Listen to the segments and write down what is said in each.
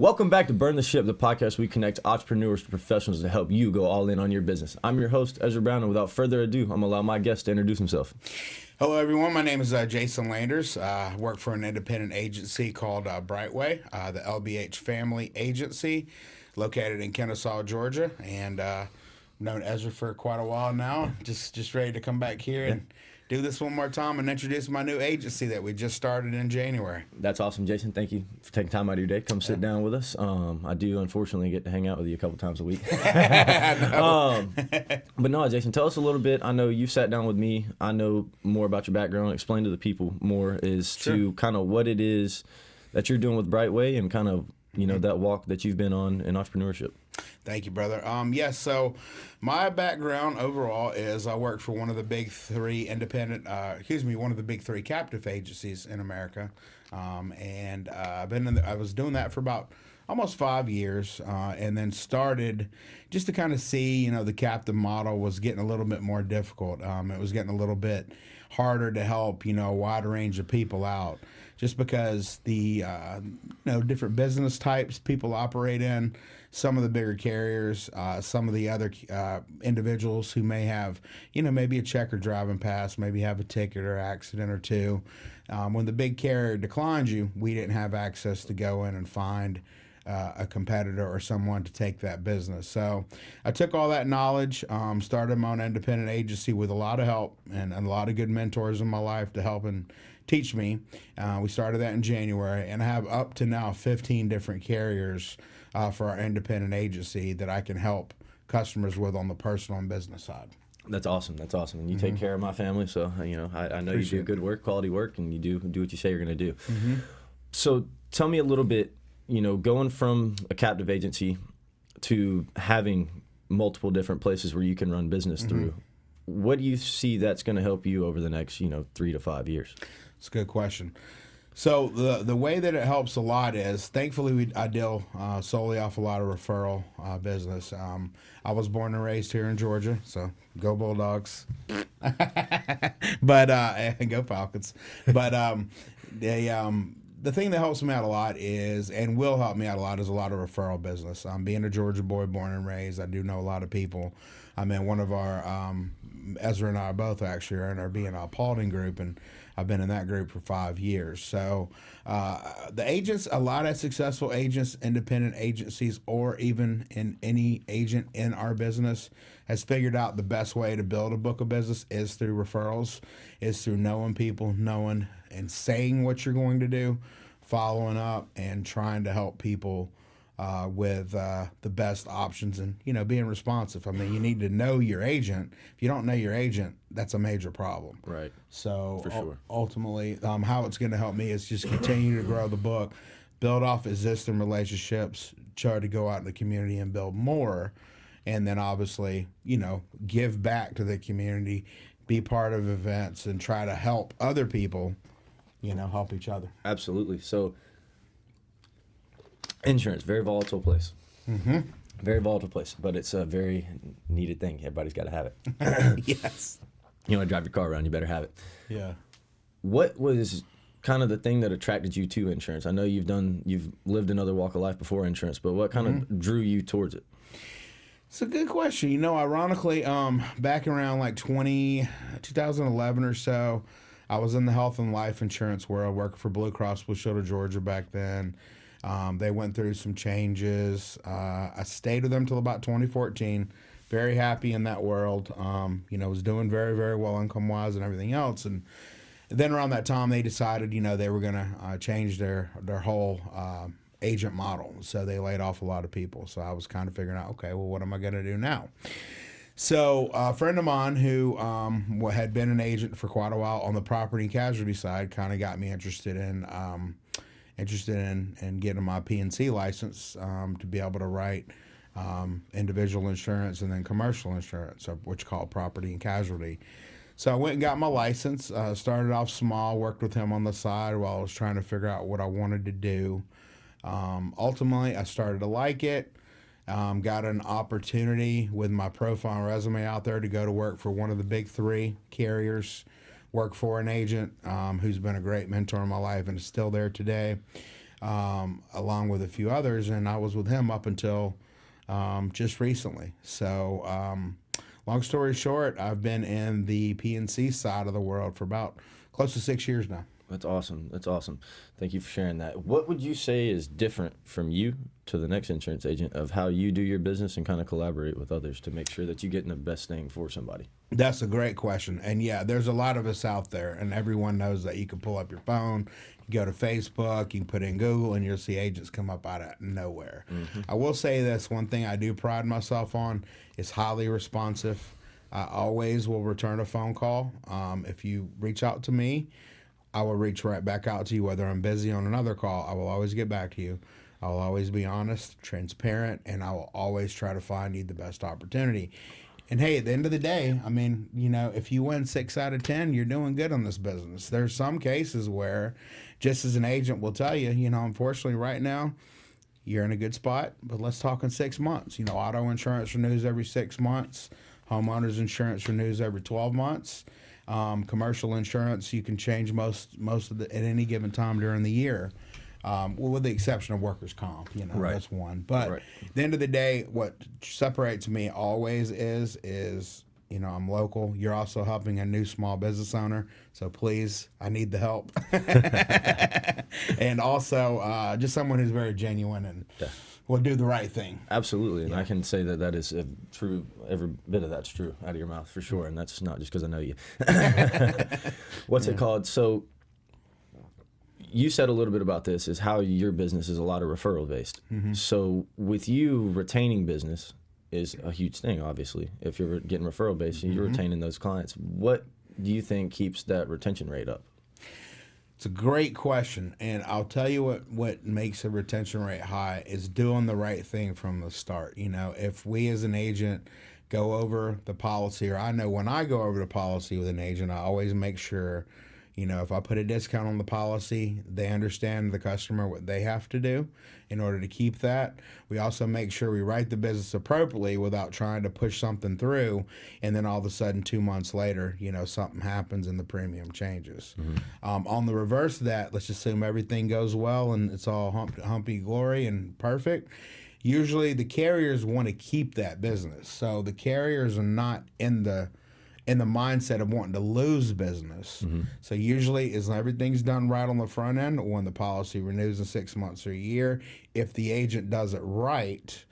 Welcome back to Burn the Ship, the podcast we connect entrepreneurs to professionals to help you go all in on your business. I'm your host, Ezra Brown, and without further ado, I'm going to allow my guest to introduce himself. Hello, everyone. My name is Jason Landers. I work for an independent agency called Brightway, the LBH Family Agency, located in Kennesaw, Georgia, and known Ezra for quite a while now. Just ready to come back here and do this one more time and introduce my new agency that we just started in January. That's awesome, Jason. Thank you for taking time out of your day. Come sit down with us. I do, unfortunately, get to hang out with you a couple times a week. But no, Jason, tell us a little bit. I know you've sat down with me. I know more about your background. Explain to the people more as to kind of what it is that you're doing with Brightway and kind of, you know, that walk that you've been on in entrepreneurship. Thank you, brother. So my background overall is I work for one of the big three one of the big three captive agencies in America. I was doing that for about almost 5 years, and then started just to kind of see, the captive model was getting a little bit more difficult. It was getting a little bit harder to help, a wide range of people out, just because the, different business types people operate in. Some of the bigger carriers, some of the other individuals who may have, maybe a checker driving past, maybe have a ticket or accident or two. When the big carrier declines you, we didn't have access to go in and find a competitor or someone to take that business. So I took all that knowledge, started my own independent agency with a lot of help and a lot of good mentors in my life to help and teach me. We started that in January, and I have up to now 15 different carriers for our independent agency that I can help customers with on the personal and business side. That's awesome. And you take care of my family, so I know you do good work, quality work, and you do what you say you're going to do. Mm-hmm. So tell me a little bit, going from a captive agency to having multiple different places where you can run business through. What do you see that's going to help you over the next 3 to 5 years? It's a good question. So the way that it helps a lot is, thankfully, I deal solely off a lot of referral business. I was born and raised here in Georgia, so go Bulldogs. But go Falcons. But the thing that helps me out a lot is, and will help me out a lot, is a lot of referral business. Being a Georgia boy, born and raised, I do know a lot of people. I'm in one of our, Ezra and I both actually are in our B&I Paulding group, and I've been in that group for 5 years. So the agents, a lot of successful agents, independent agencies, or even in any agent in our business has figured out the best way to build a book of business is through referrals, is through knowing people, knowing and saying what you're going to do, following up, and trying to help people with the best options and, being responsive. I mean, you need to know your agent. If you don't know your agent, that's a major problem. Right. So for sure. Ultimately, how it's going to help me is just continue to grow the book, build off existing relationships, try to go out in the community and build more, and then obviously, give back to the community, be part of events, and try to help other people, help each other. Absolutely. So insurance, very volatile place. Mm-hmm. Very volatile place, but it's a very needed thing. Everybody's got to have it. Yes. You want to drive your car around, you better have it. Yeah. What was kind of the thing that attracted you to insurance? I know you've lived another walk of life before insurance, but what kind of drew you towards it? It's a good question. Ironically, back around like 2011 or so, I was in the health and life insurance world, working for Blue Cross Blue Shield of Georgia back then. They went through some changes. I stayed with them till about 2014. Very happy in that world. Was doing very, very well income-wise and everything else. And then around that time, they decided, they were going to change their whole agent model. So they laid off a lot of people. So I was kind of figuring out, okay, well, what am I going to do now? So a friend of mine who had been an agent for quite a while on the property and casualty side kind of got me interested in getting my P&C license to be able to write individual insurance and then commercial insurance, which is called property and casualty. So I went and got my license, started off small, worked with him on the side while I was trying to figure out what I wanted to do. Ultimately, I started to like it. Got an opportunity with my profile and resume out there to go to work for one of the big three carriers, work for an agent who's been a great mentor in my life and is still there today. along with a few others, and I was with him up until just recently. So long story short, I've been in the P&C side of the world for about close to 6 years now. That's awesome. That's awesome. Thank you for sharing that. What would you say is different from you to the next insurance agent of how you do your business and kind of collaborate with others to make sure that you're getting the best thing for somebody? That's a great question. And yeah, there's a lot of us out there, and everyone knows that you can pull up your phone, you go to Facebook, you can put in Google, and you'll see agents come up out of nowhere. Mm-hmm. I will say this, one thing I do pride myself on is highly responsive. I always will return a phone call. If you reach out to me, I will reach right back out to you, whether I'm busy on another call. I will always get back to you. I will always be honest, transparent, and I will always try to find you the best opportunity. And hey, at the end of the day, I mean, if you win 6 out of 10, you're doing good on this business. There's some cases where, just as an agent will tell you, unfortunately right now, you're in a good spot, but let's talk in 6 months. Auto insurance renews every 6 months. Homeowners insurance renews every 12 months. Commercial insurance, you can change most of at any given time during the year, with the exception of workers' comp. Right. That's one. But right. At the end of the day, what separates me always is I'm local. You're also helping a new small business owner, so please, I need the help. And also, just someone who's very genuine and will do the right thing. Absolutely, and I can say that is true. Every bit of that's true out of your mouth for sure, and that's not just because I know you. What's it called? So you said a little bit about this, is how your business is a lot of referral based. Mm-hmm. So with you, retaining business is a huge thing, obviously. If you're getting referral based and you're retaining those clients, what do you think keeps that retention rate up? It's a great question, and I'll tell you what makes a retention rate high is doing the right thing from the start. If we as an agent go over the policy, or I know when I go over the policy with an agent, I always make sure, if I put a discount on the policy, they understand the customer what they have to do in order to keep that. We also make sure we write the business appropriately without trying to push something through, and then all of a sudden 2 months later, something happens and the premium changes. Mm-hmm. On the reverse of that, let's assume everything goes well and it's all humpy glory and perfect. Usually the carriers want to keep that business. So the carriers are not in the mindset of wanting to lose business. Mm-hmm. So usually as everything's done right on the front end, when the policy renews in 6 months or a year, if the agent does it right,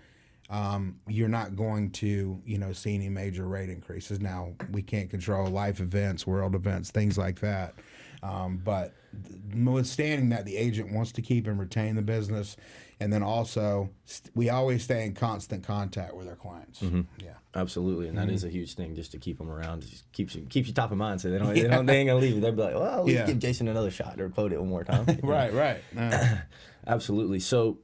you're not going to, see any major rate increases. Now, we can't control life events, world events, things like that. But withstanding that, the agent wants to keep and retain the business. And then also, we always stay in constant contact with our clients. Mm-hmm. Yeah, absolutely, and that is a huge thing, just to keep them around. Just keeps you top of mind, so they ain't gonna leave you. They'll be like, well, let's give Jason another shot or quote it one more time. Right. Absolutely. So,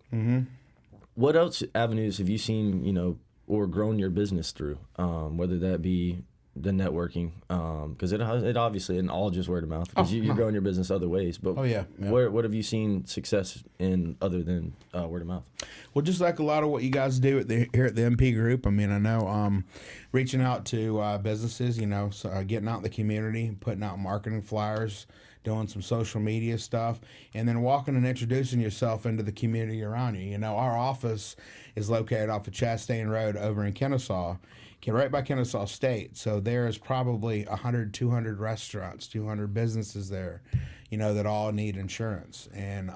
what else avenues have you seen, or grown your business through? Whether that be the networking, because it obviously isn't all just word of mouth, because you're growing your business other ways. But what have you seen success in other than word of mouth? Well, just like a lot of what you guys do here at the MP Group. I mean, I know reaching out to businesses, getting out in the community, putting out marketing flyers, doing some social media stuff, and then walking and introducing yourself into the community around you. Our office is located off of Chastain Road over in Kennesaw, right by Kennesaw State. So there's probably 100, 200 restaurants, 200 businesses there, that all need insurance. And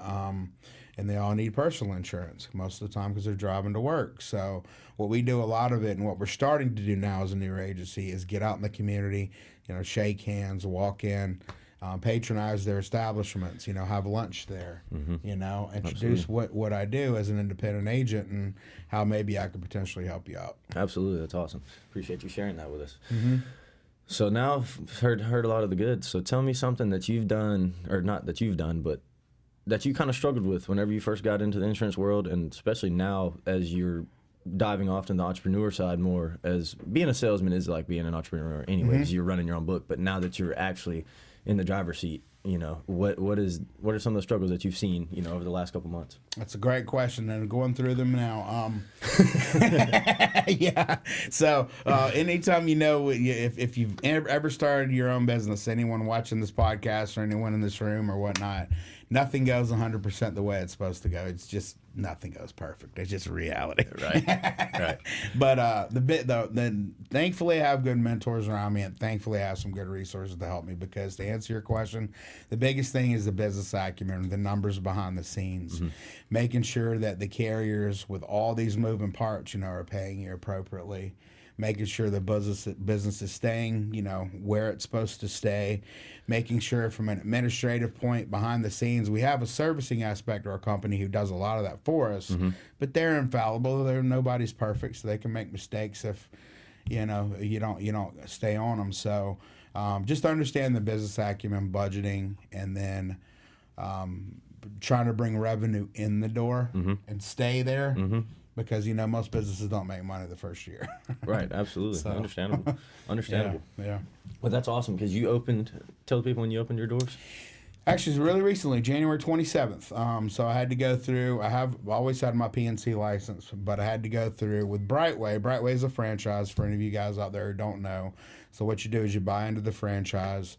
they all need personal insurance most of the time because they're driving to work. So what we do a lot of it, and what we're starting to do now as a new agency, is get out in the community, shake hands, walk in, patronize their establishments, have lunch there, introduce what I do as an independent agent and how maybe I could potentially help you out. Absolutely. That's awesome. Appreciate you sharing that with us. Mm-hmm. So now I've heard a lot of the good. So tell me something that you've done, or not that you've done, but that you kind of struggled with whenever you first got into the insurance world, and especially now as you're diving off to the entrepreneur side more. As being a salesman is like being an entrepreneur anyways. You're running your own book, but now that you're actually in the driver's seat, what are some of the struggles that you've seen, over the last couple months? That's a great question, and going through them now. Yeah. So anytime if you've ever started your own business, anyone watching this podcast or anyone in this room or whatnot nothing goes 100% the way it's supposed to go. It's just nothing goes perfect. It's just reality. Right. Right. But then thankfully I have good mentors around me, and thankfully I have some good resources to help me, because to answer your question, the biggest thing is the business acumen, the numbers behind the scenes, making sure that the carriers with all these moving parts, are paying you appropriately, making sure the business is staying, where it's supposed to stay, making sure from an administrative point behind the scenes, we have a servicing aspect of our company who does a lot of that for us, but they're infallible. Nobody's perfect, so they can make mistakes if, you don't stay on them. So just understand the business acumen, budgeting, and then trying to bring revenue in the door and stay there. Because most businesses don't make money the first year. Right, absolutely. So. Understandable. Yeah. Well, that's awesome, because tell people when you opened your doors. Actually, it's really recently, January 27th. So I had to go through, I've always had my PNC license, but I had to go through with Brightway. Brightway is a franchise for any of you guys out there who don't know. So what you do is you buy into the franchise.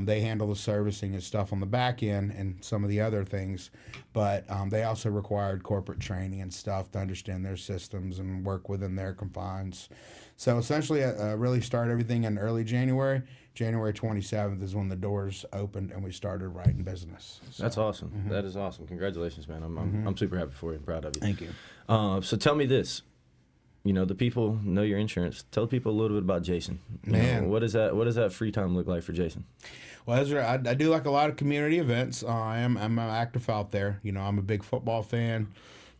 They handle the servicing and stuff on the back end and some of the other things, but they also required corporate training and stuff to understand their systems and work within their confines. So essentially, I really started everything in early January. January 27th is when the doors opened and we started writing business. So. That's awesome. That is awesome. Congratulations, man. I'm super happy for you and proud of you. Thank you. So tell me this. The people know your insurance. Tell people a little bit about Jason. What does that free time look like for Jason? Well, Ezra, I do like a lot of community events. I'm active out there. I'm a big football fan.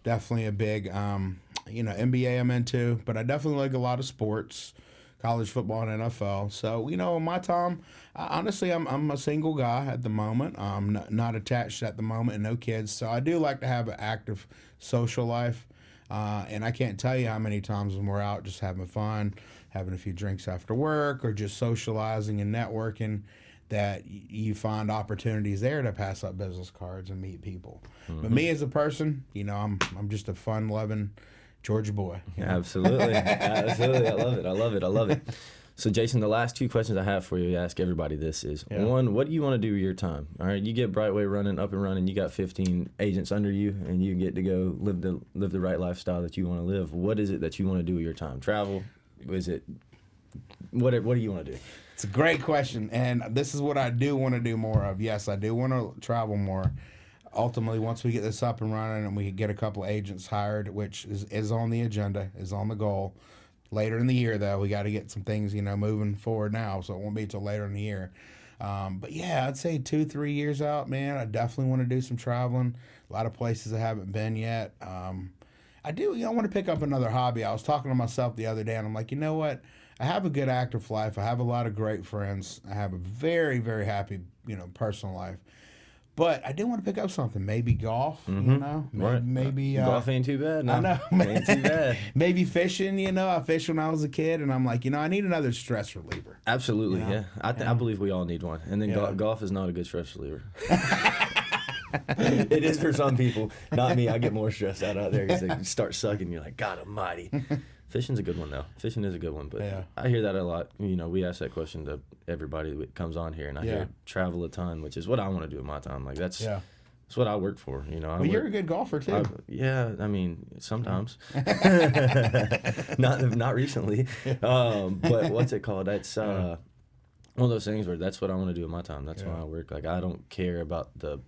Definitely a big, NBA I'm into. But I definitely like a lot of sports, college football and NFL. So, in my time, honestly, I'm a single guy at the moment. I'm not attached at the moment and no kids. So I do like to have an active social life. And I can't tell you how many times when we're out just having fun, having a few drinks after work, or just socializing and networking, that you find opportunities there to pass up business cards and meet people. But me as a person, I'm just a fun-loving Georgia boy. Absolutely. Absolutely. I love it. So, Jason, the last two questions I have for you, I ask everybody this is, one, what do you want to do with your time? All right, you get Brightway up and running, you got 15 agents under you, and you get to go live the right lifestyle that you want to live. What is it that you want to do with your time? Travel? Is it, what do you want to do? It's a great question, and this is what I do want to do more of. Yes, I do want to travel more. Ultimately, once we get this up and running and we get a couple of agents hired, which is on the agenda, is on the goal. Later in the year, though, we got to get some things, moving forward now, so it won't be till later in the year. But yeah, I'd say 2-3 years out, man. I definitely want to do some traveling. A lot of places I haven't been yet. I do, I want to pick up another hobby. I was talking to myself the other day, and I'm like, you know what? I have a good active life. I have a lot of great friends. I have a very, very happy, personal life. But I do want to pick up something. Maybe golf, Maybe golf ain't too bad. No. I know. Ain't too bad. Maybe fishing, I fished when I was a kid, and I'm like, I need another stress reliever. Absolutely, yeah. I believe we all need one. And then golf is not a good stress reliever. It is for some people. Not me. I get more stressed out there because they start sucking. You're like, God almighty. Fishing's a good one, though. Fishing is a good one, but I hear that a lot. We ask that question to everybody that comes on here, and I hear travel a ton, which is what I want to do with my time. Like that's what I work for. Well, you're a good golfer too. Sometimes. not recently, but what's it called? That's one of those things where that's what I want to do with my time. That's why I work. Like I don't care about the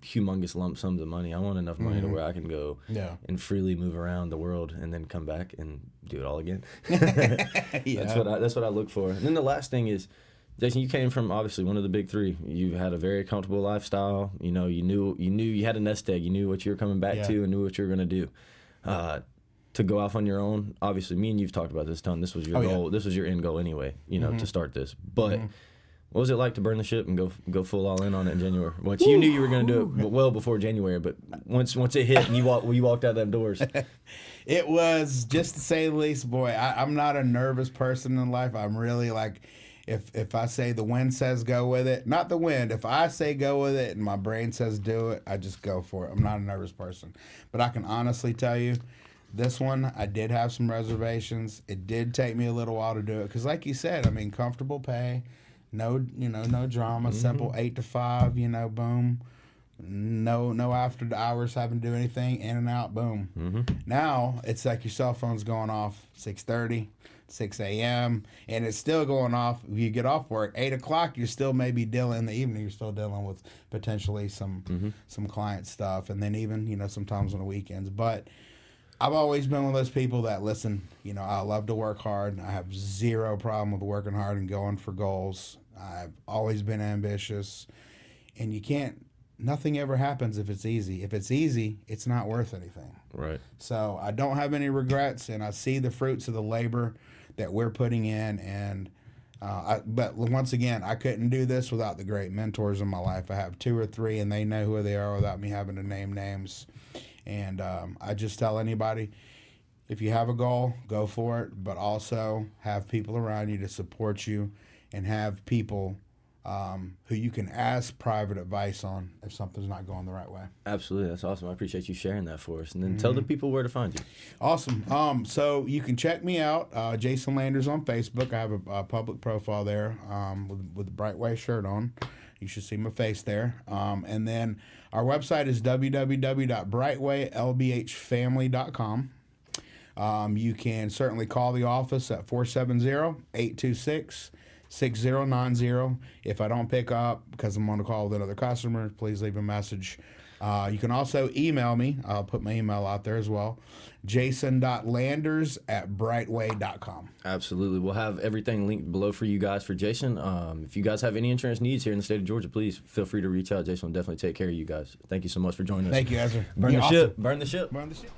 humongous lump sums of money. I want enough money to where I can go and freely move around the world and then come back and do it all again. That's what I look for. And then the last thing is, Jason, you came from obviously one of the big three. You had a very comfortable lifestyle. You knew you had a nest egg. You knew what you were coming back to and knew what you were going to do. To go off on your own, obviously, me and you've talked about this a ton. This was your goal. This was your end goal anyway. To start this, but. What was it like to burn the ship and go full all in on it in January? Once you knew you were going to do it well before January, but once it hit and you walked out them doors. It was, just to say the least, boy, I'm not a nervous person in life. I'm really like, if I say the wind says go with it, not the wind. If I say go with it and my brain says do it, I just go for it. I'm not a nervous person. But I can honestly tell you, this one, I did have some reservations. It did take me a little while to do it because, like you said, comfortable pay. No drama, simple 8 to 5, boom, No after the hours having to do anything, in and out, boom. Now it's like your cell phone's going off 6:30, 6 a.m. and it's still going off. You get off work 8 o'clock. You're still maybe dealing in the evening. You're still dealing with potentially some client stuff, and then even sometimes on the weekends. But I've always been one of those people that listen. I love to work hard. I have zero problem with working hard and going for goals. I've always been ambitious, and nothing ever happens if it's easy. If it's easy, it's not worth anything. Right. So I don't have any regrets, and I see the fruits of the labor that we're putting in. And but once again, I couldn't do this without the great mentors in my life. I have 2 or 3, and they know who they are without me having to name names. And I just tell anybody, if you have a goal, go for it, but also have people around you to support you, and have people who you can ask private advice on if something's not going the right way. Absolutely. That's awesome. I appreciate you sharing that for us. And then tell the people where to find you. Awesome. So you can check me out, Jason Landers on Facebook. I have a public profile there with the Brightway shirt on. You should see my face there. And then our website is www.brightwaylbhfamily.com. You can certainly call the office at 470-826-6090. If I don't pick up because I'm on a call with another customer, please leave a message. You can also email me. I'll put my email out there as well. jason.landers@brightway.com. Absolutely. We'll have everything linked below for you guys for Jason. If you guys have any insurance needs here in the state of Georgia, please feel free to reach out. Jason will definitely take care of you guys. Thank you so much for joining us. Thank you, Ezra. Burn the ship. Burn the ship. Burn the ship.